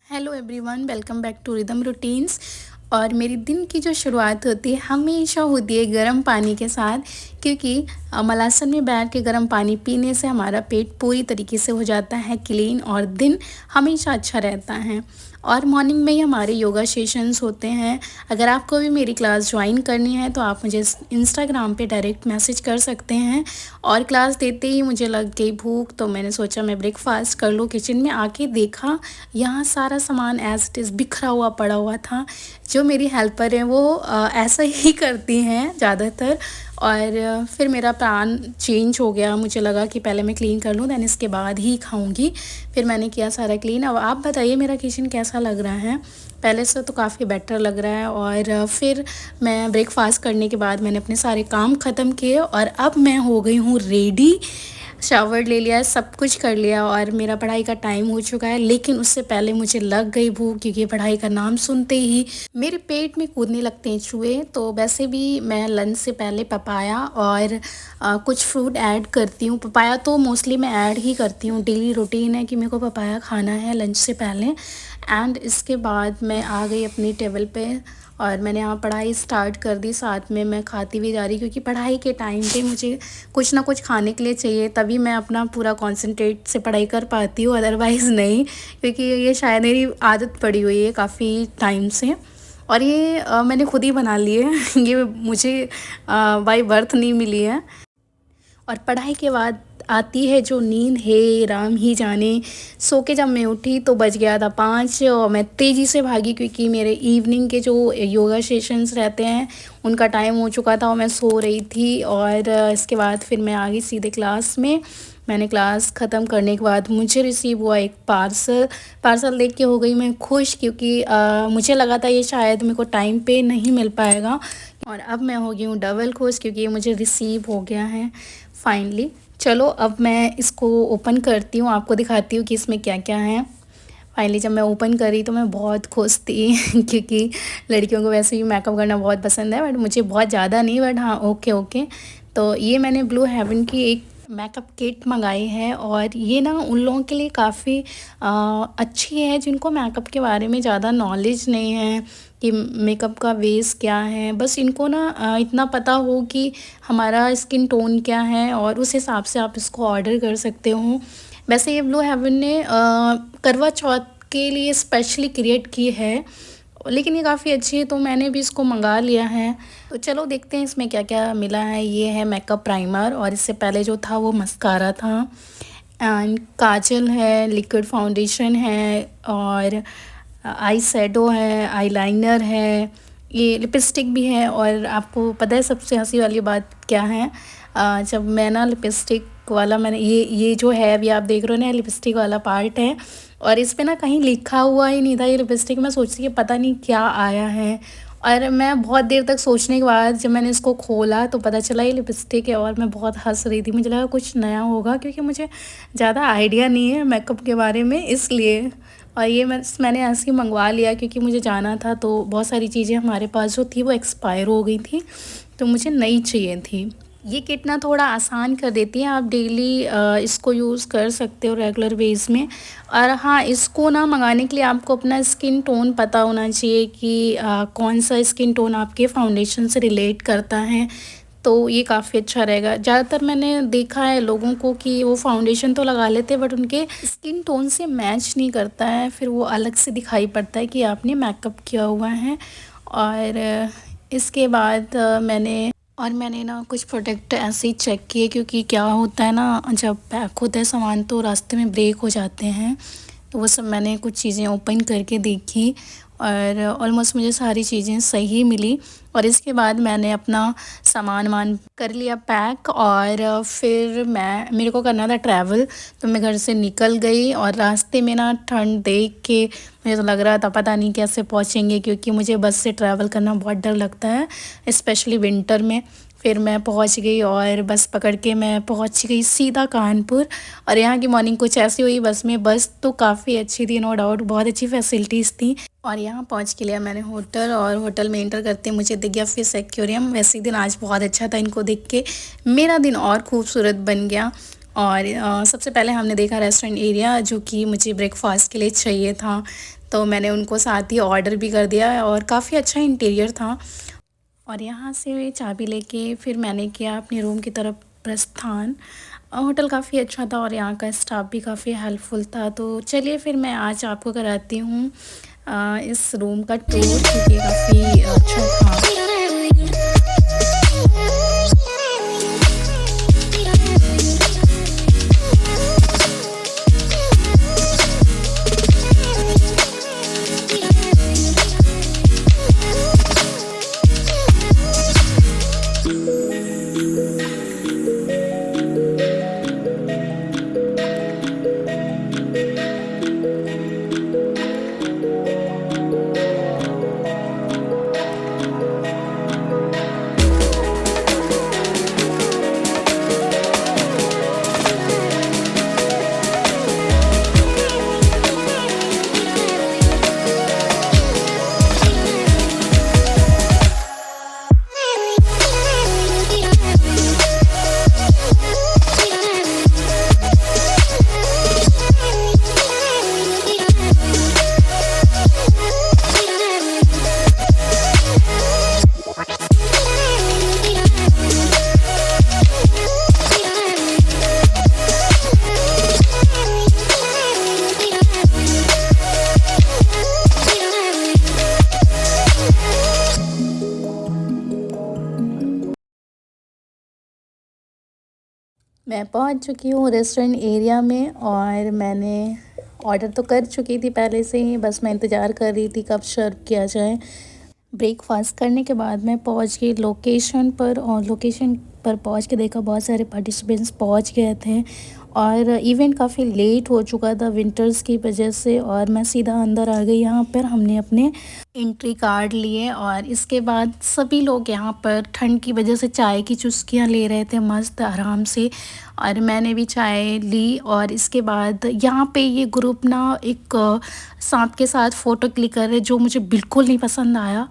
Hello everyone, welcome back to rhythm routines. और मेरी दिन की जो शुरुआत होती है हमेशा होती है गर्म पानी के साथ, क्योंकि मलासन में बैठ के गर्म पानी पीने से हमारा पेट पूरी तरीके से हो जाता है क्लीन और दिन हमेशा अच्छा रहता है। और मॉर्निंग में ही हमारे योगा सेशंस होते हैं। अगर आपको भी मेरी क्लास ज्वाइन करनी है तो आप मुझे इंस्टाग्राम पे डायरेक्ट मैसेज कर सकते हैं। और क्लास देते ही मुझे लग गई भूख, तो मैंने सोचा मैं ब्रेकफास्ट कर लूँ। किचन में आके देखा यहाँ सारा सामान एज इट इज़ बिखरा हुआ पड़ा हुआ था। जो मेरी हेल्पर हैं वो ऐसा ही करती हैं ज़्यादातर। और फिर मेरा प्लान चेंज हो गया। मुझे लगा कि पहले मैं क्लीन कर लूँ, दैन इसके बाद ही खाऊंगी। फिर मैंने किया सारा क्लीन। अब आप बताइए मेरा किचन कैसा लग रहा है? पहले से तो काफ़ी बेटर लग रहा है। और फिर मैं ब्रेकफास्ट करने के बाद मैंने अपने सारे काम ख़त्म किए और अब मैं हो गई हूँ रेडी। शावर ले लिया, सब कुछ कर लिया और मेरा पढ़ाई का टाइम हो चुका है। लेकिन उससे पहले मुझे लग गई भूख, क्योंकि पढ़ाई का नाम सुनते ही मेरे पेट में कूदने लगते हैं चूहे। तो वैसे भी मैं लंच से पहले पपाया और कुछ फ्रूट ऐड करती हूँ। पपाया तो मोस्टली मैं ऐड ही करती हूँ, डेली रूटीन है कि मेरे को पपाया खाना है लंच से पहले। एंड इसके बाद मैं आ गई अपनी टेबल पे और मैंने यहाँ पढ़ाई स्टार्ट कर दी। साथ में मैं खाती भी जा रही, क्योंकि पढ़ाई के टाइम पे मुझे कुछ ना कुछ खाने के लिए चाहिए, तभी मैं अपना पूरा कंसंट्रेट से पढ़ाई कर पाती हूँ, अदरवाइज़ नहीं। क्योंकि ये शायद मेरी आदत पड़ी हुई है काफ़ी टाइम से। और ये मैंने खुद ही बना ली है ये मुझे बाय बर्थ नहीं मिली है। और पढ़ाई के बाद आती है जो नींद, है राम ही जाने। सो के जब मैं उठी तो बज गया था 5 और मैं तेज़ी से भागी, क्योंकि मेरे इवनिंग के जो योगा सेशंस रहते हैं उनका टाइम हो चुका था और मैं सो रही थी। और इसके बाद फिर मैं आ गई सीधे क्लास में। मैंने क्लास ख़त्म करने के बाद मुझे रिसीव हुआ एक पार्सल देख के हो गई मैं खुश, क्योंकि मुझे लगा था ये शायद मेरे को टाइम पे नहीं मिल पाएगा। और अब मैं हो गई हूँ डबल खुश, क्योंकि ये मुझे रिसीव हो गया है फाइनली। चलो अब मैं इसको ओपन करती हूँ, आपको दिखाती हूँ कि इसमें क्या क्या है। फाइनली जब मैं ओपन करी तो मैं बहुत खुश थी क्योंकि लड़कियों को वैसे भी मेकअप करना बहुत पसंद है, बट मुझे बहुत ज़्यादा नहीं, बट हाँ ओके ओके। तो ये मैंने ब्लू हेवन की एक मेकअप किट मंगाई है और ये ना उन लोगों के लिए काफ़ी अच्छी है जिनको मेकअप के बारे में ज़्यादा नॉलेज नहीं है कि मेकअप का बेस क्या है। बस इनको ना इतना पता हो कि हमारा स्किन टोन क्या है और उस हिसाब से आप इसको ऑर्डर कर सकते हो। वैसे ये ब्लू हेवन ने करवा चौथ के लिए स्पेशली क्रिएट की है, लेकिन ये काफ़ी अच्छी है तो मैंने भी इसको मंगा लिया है। तो चलो देखते हैं इसमें क्या क्या मिला है। ये है मेकअप प्राइमर और इससे पहले जो था वो मस्कारा था, एंड काजल है, लिक्विड फाउंडेशन है और आई शेडो है, आईलाइनर है, ये लिपस्टिक भी है। और आपको पता है सबसे हंसी वाली बात क्या है? जब मैं ना लिपस्टिक वाला मैंने ये जो है अभी आप देख रहे हो ना, लिपस्टिक वाला पार्ट है और इस पे ना कहीं लिखा हुआ ही नहीं था ये लिपस्टिक। मैं सोचती कि पता नहीं क्या आया है, और मैं बहुत देर तक सोचने के बाद जब मैंने इसको खोला तो पता चला ये लिपस्टिक है। और मैं बहुत हंस रही थी, मुझे लगा कुछ नया होगा, क्योंकि मुझे ज़्यादा आइडिया नहीं है मेकअप के बारे में इसलिए। और ये मैंने ऐसे ही मंगवा लिया क्योंकि मुझे जाना था, तो बहुत सारी चीज़ें हमारे पास जो थी वो एक्सपायर हो गई थी, तो मुझे नई चाहिए थी। ये किट ना थोड़ा आसान कर देती है, आप डेली इसको यूज़ कर सकते हो रेगुलर बेस में। और हाँ, इसको ना मंगाने के लिए आपको अपना स्किन टोन पता होना चाहिए कि कौन सा स्किन टोन आपके फाउंडेशन से रिलेट करता है, तो ये काफ़ी अच्छा रहेगा। ज़्यादातर मैंने देखा है लोगों को कि वो फाउंडेशन तो लगा लेते हैं बट उनके स्किन टोन से मैच नहीं करता है, फिर वो अलग से दिखाई पड़ता है कि आपने मेकअप किया हुआ है। और इसके बाद मैंने ना कुछ प्रोडक्ट ऐसे ही चेक किए, क्योंकि क्या होता है ना जब पैक होता है सामान तो रास्ते में ब्रेक हो जाते हैं, तो वो सब मैंने कुछ चीज़ें ओपन करके देखी और ऑलमोस्ट मुझे सारी चीज़ें सही मिली। और इसके बाद मैंने अपना सामान वान कर लिया पैक और फिर मेरे को करना था ट्रैवल, तो मैं घर से निकल गई। और रास्ते में ना ठंड देख के मुझे तो लग रहा था पता नहीं कैसे पहुँचेंगे, क्योंकि मुझे बस से ट्रैवल करना बहुत डर लगता है, स्पेशली विंटर में। फिर मैं पहुंच गई और बस पकड़ के मैं पहुंच गई सीधा कानपुर। और यहाँ की मॉर्निंग कुछ ऐसी हुई बस में, बस तो काफ़ी अच्छी थी, नो डाउट बहुत अच्छी फैसिलिटीज़ थी। और यहाँ पहुँच के लिया मैंने होटल, और होटल में एंटर करते मुझे दिख गया फिश एक्वेरियम। वैसे ही दिन आज बहुत अच्छा था, इनको देख के मेरा दिन और खूबसूरत बन गया। और सबसे पहले हमने देखा रेस्टोरेंट एरिया जो कि मुझे ब्रेकफास्ट के लिए चाहिए था, तो मैंने उनको साथ ही ऑर्डर भी कर दिया और काफ़ी अच्छा इंटीरियर था। और यहाँ से चाबी लेके फिर मैंने किया अपने रूम की तरफ प्रस्थान। होटल काफ़ी अच्छा था और यहाँ का स्टाफ भी काफ़ी हेल्पफुल था। तो चलिए फिर मैं आज आपको कराती हूँ इस रूम का टूर, क्योंकि काफ़ी अच्छा था। मैं पहुंच चुकी हूँ रेस्टोरेंट एरिया में और मैंने ऑर्डर तो कर चुकी थी पहले से ही, बस मैं इंतज़ार कर रही थी कब सर्व किया जाए। ब्रेकफास्ट करने के बाद मैं पहुंच गई लोकेशन पर और लोकेशन पर पहुंच के देखा बहुत सारे पार्टिसिपेंट्स पहुंच गए थे और इवेंट काफ़ी लेट हो चुका था विंटर्स की वजह से, और मैं सीधा अंदर आ गई। यहाँ पर हमने अपने एंट्री कार्ड लिए और इसके बाद सभी लोग यहाँ पर ठंड की वजह से चाय की चुस्कियाँ ले रहे थे मस्त आराम से, और मैंने भी चाय ली। और इसके बाद यहाँ पे ये ग्रुप ना एक सांप के साथ फ़ोटो क्लिक कर रहे, जो मुझे बिल्कुल नहीं पसंद आया।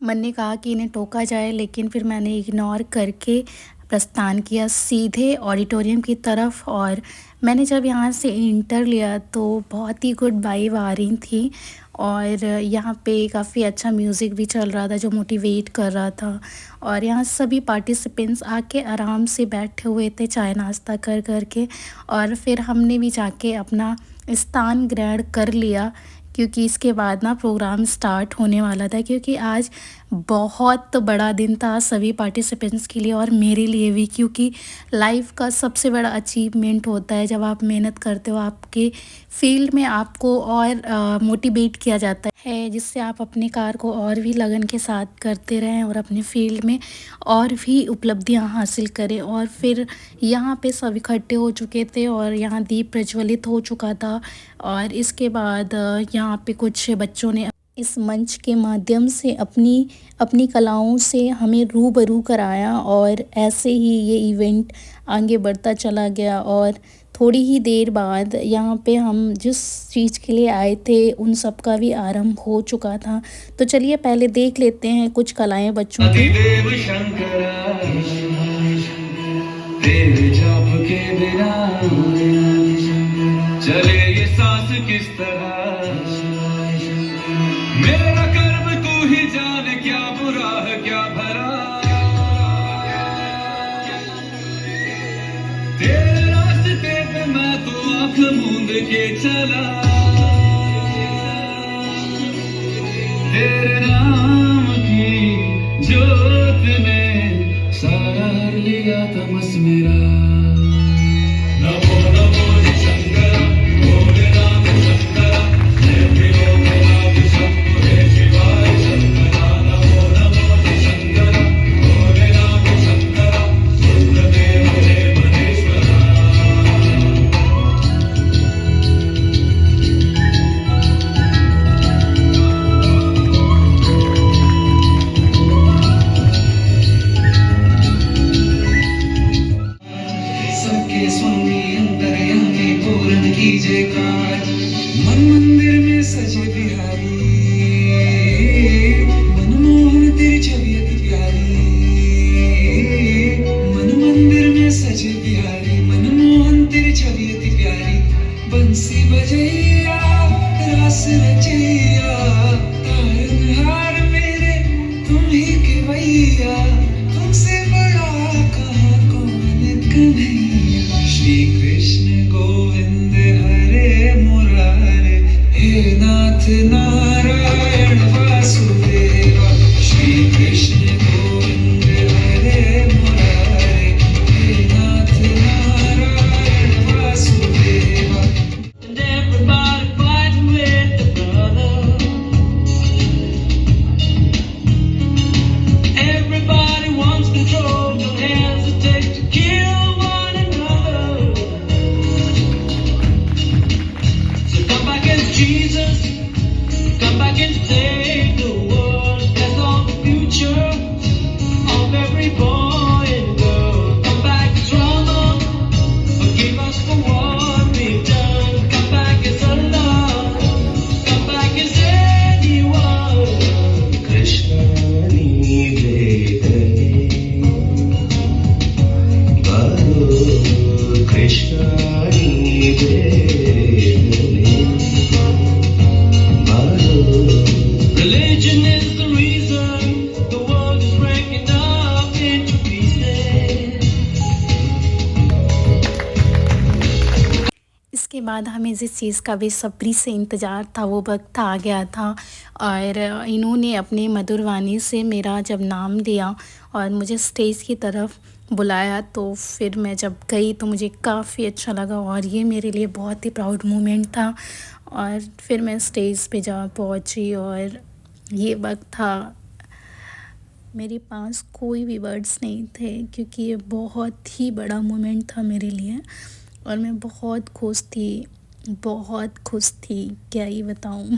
मन ने कहा कि इन्हें टोका जाए, लेकिन फिर मैंने इग्नोर करके प्रस्थान किया सीधे ऑडिटोरियम की तरफ। और मैंने जब यहाँ से इंटर लिया तो बहुत ही गुड वाइब आ रही थी और यहाँ पे काफ़ी अच्छा म्यूज़िक भी चल रहा था जो मोटिवेट कर रहा था। और यहाँ सभी पार्टिसिपेंट्स आके आराम से बैठे हुए थे चाय नाश्ता कर कर के, और फिर हमने भी जाके अपना स्थान ग्रहण कर लिया, क्योंकि इसके बाद ना प्रोग्राम स्टार्ट होने वाला था। क्योंकि आज बहुत बड़ा दिन था सभी पार्टिसिपेंट्स के लिए और मेरे लिए भी, क्योंकि लाइफ का सबसे बड़ा अचीवमेंट होता है जब आप मेहनत करते हो, आपके फील्ड में आपको और मोटिवेट किया जाता है, जिससे आप अपने कार्य को और भी लगन के साथ करते रहें और अपने फील्ड में और भी उपलब्धियां हासिल करें। और फिर यहाँ पे सब इकट्ठे हो चुके थे और यहाँ दीप प्रज्वलित हो चुका था। और इसके बाद यहाँ पे कुछ बच्चों ने इस मंच के माध्यम से अपनी अपनी कलाओं से हमें रूबरू कराया, और ऐसे ही ये इवेंट आगे बढ़ता चला गया। और थोड़ी ही देर बाद यहाँ पे हम जिस चीज़ के लिए आए थे उन सब का भी आरंभ हो चुका था। तो चलिए पहले देख लेते हैं कुछ कलाएं बच्चों की। देव शंकरा तेरे जाप के बिना चले ये सांस किस तरह, मेरा कर्म तू ही जाने क्या बुरा है क्या भला, तेरे रास्ते पे मैं तो आंख मूंद के चला, तेरे नाम की जोत ने सारा लिया तमस मेरा। नमो नमो शंकरा भोलेनाथ शंकरा जय भोलेनाथ शंभो जय शिवाय शंकरा। नमो नमो शंकरा भोलेनाथ शंकरा रुद्रदेव जय महेश्वरा। सबके स्वामी अंतर्यामी पूर्ण कीजिए काज, मन मंदिर में सजे बिहारी, मनमोहन तेरी छवि अति प्यारी, मन मंदिर में सजे बिहारी, मनमोहन बजैया रास रचैया तारनहार मेरे तुम ही के भैया तुमसे बड़ा कहाँ कौन कन्हैया श्री कृष्ण गोविंद हरे मुरारे हे नाथ नारायण वासुदेवा श्री कृष्ण गोविंद हरे मुरारे हे नाथ Narayan Vasudeva and everybody fighting with the brother. Everybody wants control, don't hesitate to kill one another. So come back as Jesus, come back and save the world. That's all the future of every boy and girl. Come back as Rama, forgive us for what we've done. Come back as Allah, come back as anyone. Krishna nivedane, Baro Krishna nivedane, Baro. Religion is the reason the world is breaking up into pieces. इसके बाद हमें जिस चीज़ का बेसब्री से इंतज़ार था वो वक्त आ गया था और इन्होंने अपने मधुर वाणी से मेरा जब नाम लिया और मुझे स्टेज की तरफ बुलाया तो फिर मैं जब गई तो मुझे काफ़ी अच्छा लगा और ये मेरे लिए बहुत ही प्राउड मोमेंट था। और फिर मैं स्टेज पे जा पहुंची और ये वक्त था, मेरे पास कोई भी वर्ड्स नहीं थे क्योंकि ये बहुत ही बड़ा मोमेंट था मेरे लिए और मैं बहुत खुश थी, क्या ही बताऊँ।